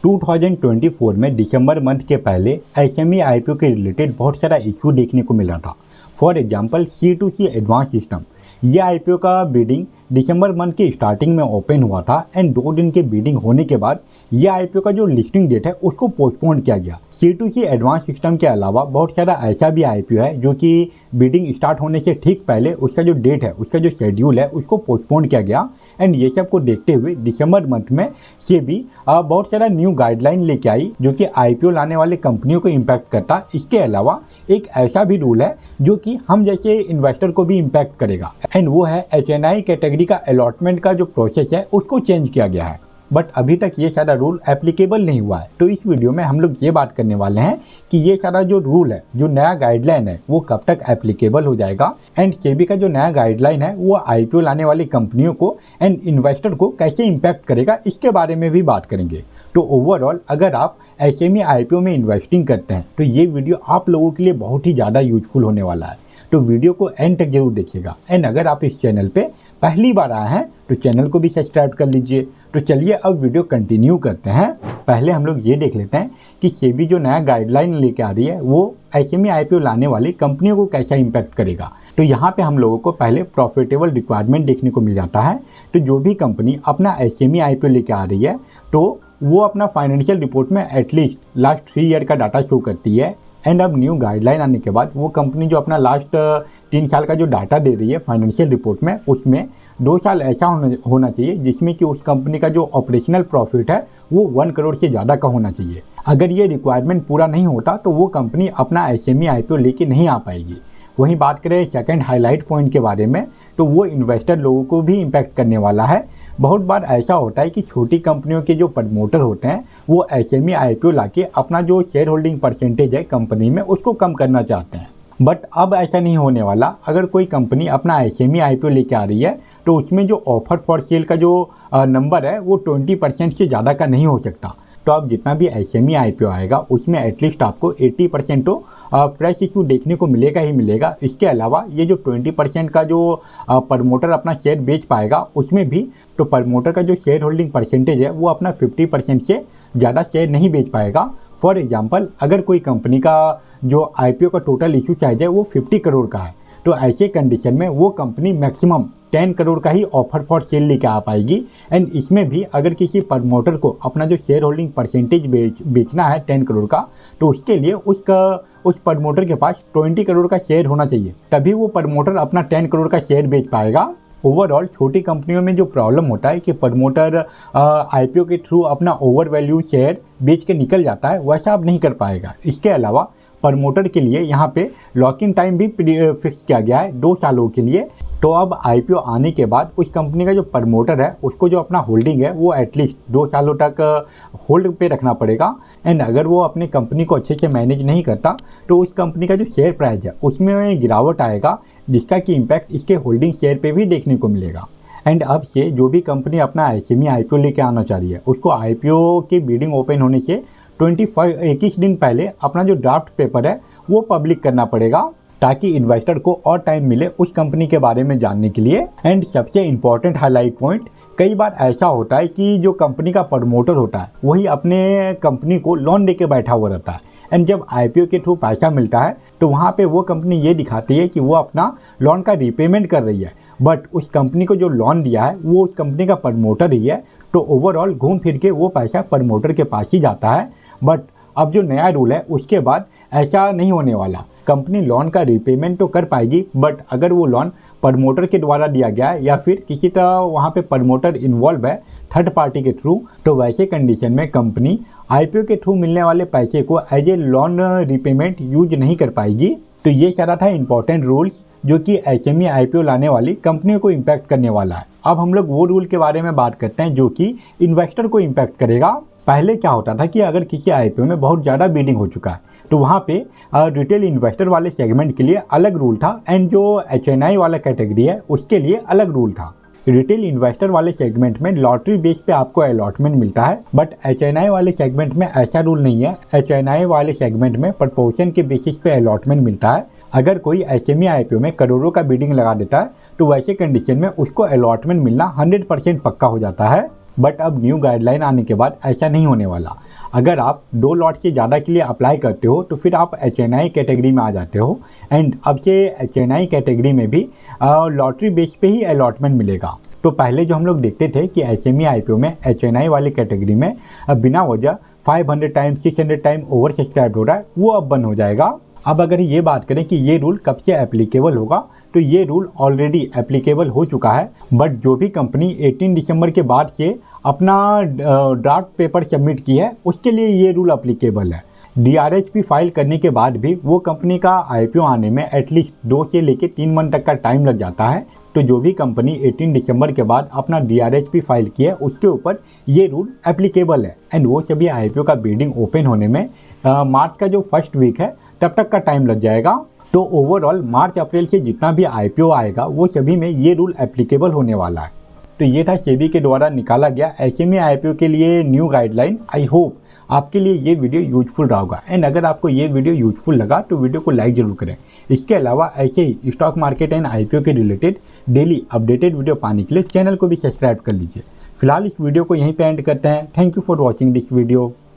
2024 में दिसंबर मंथ के पहले एसएमई आईपीओ के रिलेटेड बहुत सारा इशू देखने को मिल रहा था। For example C2C advance system, ये आईपीओ का बिडिंग दिसंबर मंथ की स्टार्टिंग में ओपन हुआ था एंड 2 दिन के बिडिंग होने के बाद ये आईपीओ का जो लिस्टिंग डेट है उसको पोस्टपोन किया गया। C2C एडवांस सिस्टम के अलावा बहुत सारा ऐसा भी आईपीओ है जो कि बिडिंग स्टार्ट होने से ठीक पहले उसका जो डेट है, उसका जो शेड्यूल है उसको पोस्टपोन किया गया। एंड ये सब को देखते हुए दिसंबर मंथ में सेबी बहुत सारा न्यू गाइडलाइन लेके आई जो कि आईपीओ लाने वाले कंपनियों को इम्पैक्ट करता। इसके अलावा एक ऐसा भी रूल है जो कि हम जैसे इन्वेस्टर को भी इम्पैक्ट करेगा एंड वो है HNI कैटेगरी का अलॉटमेंट का जो प्रोसेस है उसको चेंज किया गया है। बट अभी तक ये सारा रूल एप्लीकेबल नहीं हुआ है। तो इस वीडियो में हम लोग ये बात करने वाले हैं कि ये सारा जो रूल है, जो नया गाइडलाइन है, वो कब तक एप्लीकेबल हो जाएगा एंड सेबी का जो नया गाइडलाइन है वो आईपीओ लाने वाली कंपनियों को एंड इन्वेस्टर को कैसे इम्पैक्ट करेगा, इसके बारे में भी बात करेंगे। तो ओवरऑल अगर आप एसएमई आईपीओ में इन्वेस्टिंग करते हैं तो ये वीडियो आप लोगों के लिए बहुत ही ज़्यादा यूजफुल होने वाला है। तो वीडियो को एंड तक जरूर देखिएगा एंड अगर आप इस चैनल पे पहली बार आए हैं तो चैनल को भी सब्सक्राइब कर लीजिए। तो चलिए अब वीडियो कंटिन्यू करते हैं। पहले हम लोग ये देख लेते हैं कि सेबी जो नया गाइडलाइन लेके आ रही है वो एसएमई आईपीओ लाने वाली कंपनियों को कैसा इम्पैक्ट करेगा। तो यहाँ पे हम लोगों को पहले प्रॉफिटेबल रिक्वायरमेंट देखने को मिल जाता है। तो जो भी कंपनी अपना एसएमई आईपीओ लेके आ रही है तो वो अपना फाइनेंशियल रिपोर्ट में एटलीस्ट लास्ट 3 ईयर का डाटा शो करती है। एंड अब न्यू गाइडलाइन आने के बाद वो कंपनी जो अपना लास्ट 3 साल का जो डाटा दे रही है फाइनेंशियल रिपोर्ट में, उसमें 2 साल ऐसा होना चाहिए जिसमें कि उस कंपनी का जो ऑपरेशनल प्रॉफिट है वो 1 करोड़ से ज़्यादा का होना चाहिए। अगर ये रिक्वायरमेंट पूरा नहीं होता तो वो कंपनी अपना एसएमई आईपीओ लेके नहीं आ पाएगी। वहीं बात करें सेकंड हाईलाइट पॉइंट के बारे में तो वो इन्वेस्टर लोगों को भी इम्पैक्ट करने वाला है। बहुत बार ऐसा होता है कि छोटी कंपनियों के जो प्रमोटर होते हैं वो एसएमई आईपीओ लाके अपना जो शेयर होल्डिंग परसेंटेज है कंपनी में उसको कम करना चाहते हैं। बट अब ऐसा नहीं होने वाला। अगर कोई कंपनी अपना एसएमई आईपीओ लेके आ रही है तो उसमें जो ऑफर फॉर सेल का जो नंबर है वो 20% से ज़्यादा का नहीं हो सकता। तो अब जितना भी एसएमई आईपीओ आएगा उसमें एटलीस्ट आपको 80% तो फ्रेश इशू देखने को मिलेगा ही मिलेगा। इसके अलावा ये जो 20% का जो प्रमोटर अपना शेयर बेच पाएगा उसमें भी तो प्रमोटर का जो शेयर होल्डिंग परसेंटेज है वो अपना 50% से ज़्यादा शेयर नहीं बेच पाएगा। फॉर एग्जांपल अगर कोई कंपनी का जो आईपीओ का टोटल इशू साइज है वो 50 करोड़ का है तो ऐसे कंडीशन में वो कंपनी मैक्सिमम 10 करोड़ का ही ऑफर फॉर सेल लेके आ पाएगी। एंड इसमें भी अगर किसी प्रमोटर को अपना जो शेयर होल्डिंग परसेंटेज बेचना है 10 करोड़ का तो उसके लिए उस प्रमोटर के पास 20 करोड़ का शेयर होना चाहिए, तभी वो प्रमोटर अपना 10 करोड़ का शेयर बेच पाएगा। ओवरऑल छोटी कंपनियों में जो प्रॉब्लम होता है कि प्रमोटर आईपीओ के थ्रू अपना ओवर वैल्यू शेयर बेच के निकल जाता है, वैसा अब नहीं कर पाएगा। इसके अलावा प्रमोटर के लिए यहाँ पे लॉक इन टाइम भी फिक्स किया गया है 2 सालों के लिए। तो अब आईपीओ आने के बाद उस कंपनी का जो प्रमोटर है उसको जो अपना होल्डिंग है वो एटलीस्ट 2 सालों तक होल्ड पे रखना पड़ेगा। एंड अगर वो अपनी कंपनी को अच्छे से मैनेज नहीं करता तो उस कंपनी का जो शेयर प्राइस है उसमें गिरावट आएगा जिसका कि इम्पैक्ट इसके होल्डिंग शेयर पे भी देखने को मिलेगा। एंड अब से जो भी कंपनी अपना एसएमई आईपीओ लेके आना चाह रही है उसको आईपीओ की बिडिंग ओपन होने से 21 दिन पहले अपना जो ड्राफ्ट पेपर है वो पब्लिक करना पड़ेगा ताकि इन्वेस्टर को और टाइम मिले उस कंपनी के बारे में जानने के लिए। एंड सबसे इम्पॉर्टेंट हाईलाइट पॉइंट, कई बार ऐसा होता है कि जो कंपनी का प्रमोटर होता है वही अपने कंपनी को लोन देके बैठा हुआ रहता है एंड जब आईपीओ के थ्रू पैसा मिलता है तो वहाँ पे वो कंपनी ये दिखाती है कि वो अपना लोन का रीपेमेंट कर रही है, बट उस कंपनी को जो लोन दिया है वो उस कंपनी का प्रमोटर ही है। तो ओवरऑल घूम फिर के वो पैसा प्रमोटर के पास ही जाता है। बट अब जो नया रूल है उसके बाद ऐसा नहीं होने वाला। कंपनी लोन का रीपेमेंट तो कर पाएगी बट अगर वो लोन प्रमोटर के द्वारा दिया गया है या फिर किसी तरह वहाँ पे प्रमोटर इन्वॉल्व है थर्ड पार्टी के थ्रू, तो वैसे कंडीशन में कंपनी आईपीओ के थ्रू मिलने वाले पैसे को as a loan repayment use नहीं कर पाएगी। तो ये सारा था इंपॉर्टेंट रूल्स जो कि एसएमई आईपीओ लाने वाली कंपनियों को इम्पैक्ट करने वाला है। अब हम लोग वो रूल के बारे में बात करते हैं जो कि इन्वेस्टर को इम्पैक्ट करेगा। पहले क्या होता था कि अगर किसी आईपीओ में बहुत ज़्यादा बिडिंग हो चुका है तो वहाँ पे रिटेल इन्वेस्टर वाले सेगमेंट के लिए अलग रूल था एंड जो HNI वाला कैटेगरी है उसके लिए अलग रूल था। रिटेल इन्वेस्टर वाले सेगमेंट में लॉटरी बेस पे आपको अलॉटमेंट मिलता है बट HNI वाले सेगमेंट में ऐसा रूल नहीं है। HNI वाले सेगमेंट में प्रपोर्शन के बेसिस पे अलॉटमेंट मिलता है। अगर कोई एसएमई आईपीओ में करोड़ों का बिडिंग लगा देता है तो वैसे कंडीशन में उसको अलॉटमेंट मिलना 100% पक्का हो जाता है। बट अब न्यू गाइडलाइन आने के बाद ऐसा नहीं होने वाला। अगर आप 2 लॉट से ज़्यादा के लिए अप्लाई करते हो तो फिर आप HNI कैटेगरी में आ जाते हो। एंड अब से HNI कैटेगरी में भी लॉटरी बेस पे ही अलॉटमेंट मिलेगा। तो पहले जो हम लोग देखते थे कि SME IPO में HNI वाली कैटेगरी में बिना वजह 500 टाइम 600 टाइम ओवर सब्सक्राइब हो रहा है, वो अब बंद हो जाएगा। अब अगर ये बात करें कि ये रूल कब से एप्लीकेबल होगा, तो ये रूल ऑलरेडी एप्लीकेबल हो चुका है। बट जो भी कंपनी 18 दिसंबर के बाद से अपना ड्राफ्ट पेपर सबमिट की है उसके लिए ये रूल एप्लीकेबल है। DRHP फाइल करने के बाद भी वो कंपनी का IPO आने में एटलीस्ट 2 से लेकर 3 मंथ तक का टाइम लग जाता है। तो जो भी कंपनी 18 दिसंबर के बाद अपना DRHP फाइल की है उसके ऊपर ये रूल एप्लीकेबल है। एंड वो सभी IPO का बिडिंग ओपन होने में मार्च का जो फर्स्ट वीक है तब तक का टाइम लग जाएगा। तो ओवरऑल मार्च अप्रैल से जितना भी IPO आएगा वो सभी में ये रूल एप्लीकेबल होने वाला है। तो ये था सेबी के द्वारा निकाला गया SME IPO के लिए न्यू गाइडलाइन। आई होप आपके लिए ये वीडियो यूजफुल रहा होगा। एंड अगर आपको ये वीडियो यूजफुल लगा तो वीडियो को लाइक जरूर करें। इसके अलावा ऐसे ही स्टॉक मार्केट एंड IPO के रिलेटेड डेली अपडेटेड वीडियो पाने के लिए चैनल को भी सब्सक्राइब कर लीजिए। फिलहाल इस वीडियो को यहीं पे एंड करते हैं। Thank you for watching this video.